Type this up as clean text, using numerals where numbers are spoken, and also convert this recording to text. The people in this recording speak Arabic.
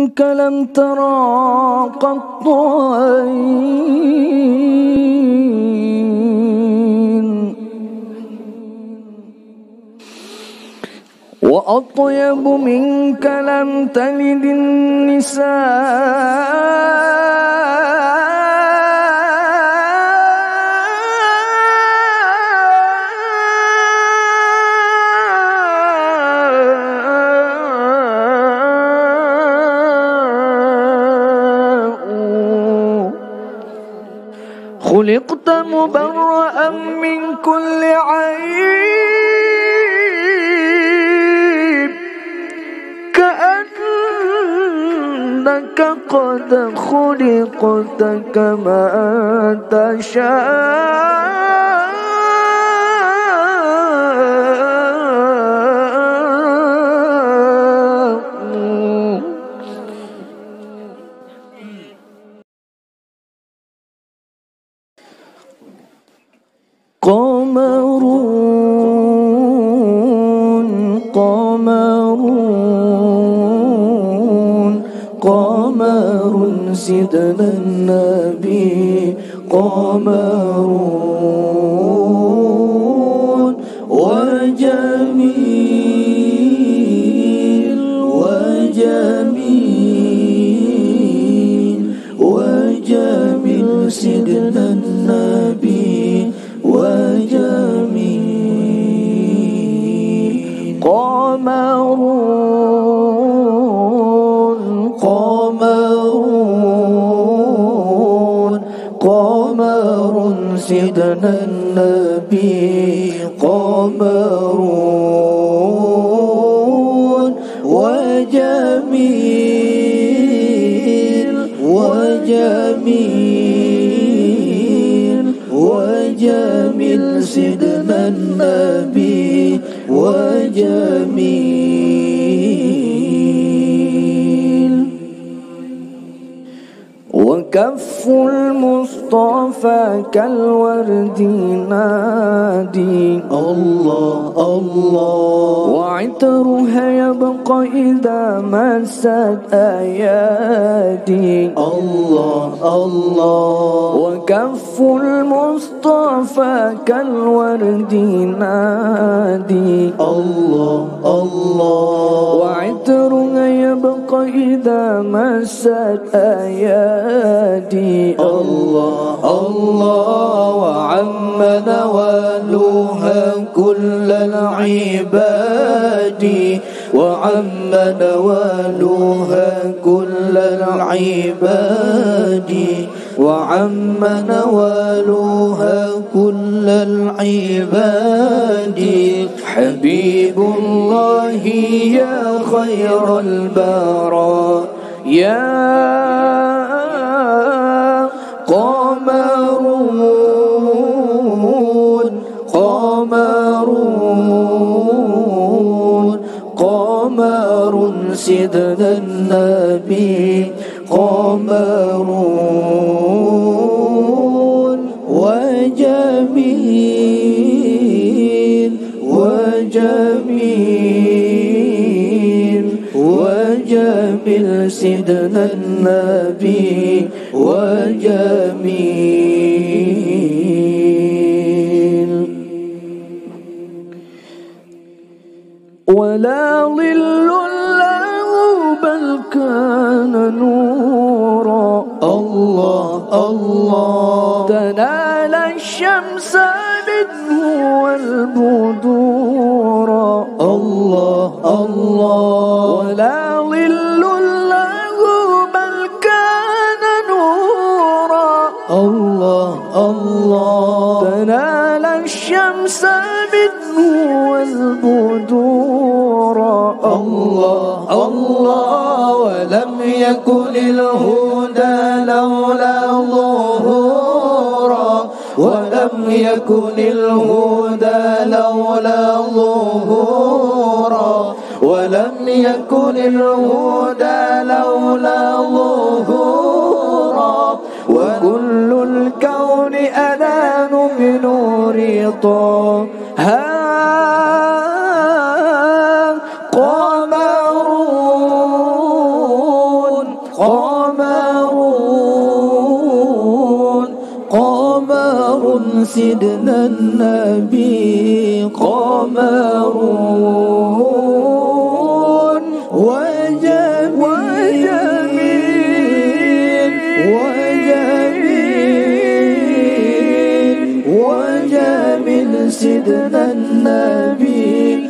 منك لم ترى قط عين، وأطيب منك لم تلد النساء. خلقت مبرأ من كل عيب، كأنك قد خلقت كما تشاء. qamarun qamarun qamarun sidna nabi qamarun wajamil wajamil wajamil sidna nabi وجميل. qamarun qamarun qamarun sidna nabi qamarun wajamil wajamil وجميل سيدنا النبي وجميل. وكف المصطفى كالورد نادي الله الله، وعطرها يبقى إذا مست أيادي الله الله. وكف المصطفى كالورد نادي الله الله، وعطرها يبقى إذا مست أيادي الله الله. وعم نوالها كل العباد، وعم نوالها كل العباد، وعم نوالها كل العباد. حبيب الله يا خير البراء يا qamarun qamarun qamarun sidna nabi qamarun wajamil wajamil wajamil sidna nabi وجميل. ولا ظل له بل كان نورا الله الله، تنال الشمس منه والبدور الله الله. ولا ظل له بل كان نورا الله الله، تنال الشمس منه والبدور الله الله. ولم يكن الهدى لولا ظهورا، ولم يكن الهدى لولا ظهورا، ولم يكن الهدى لولا ظهورا. وكل الكون أذان بنور طه qamarun qamarun, qamarun sidna nabi, qamarun وجميل سيدنا النبي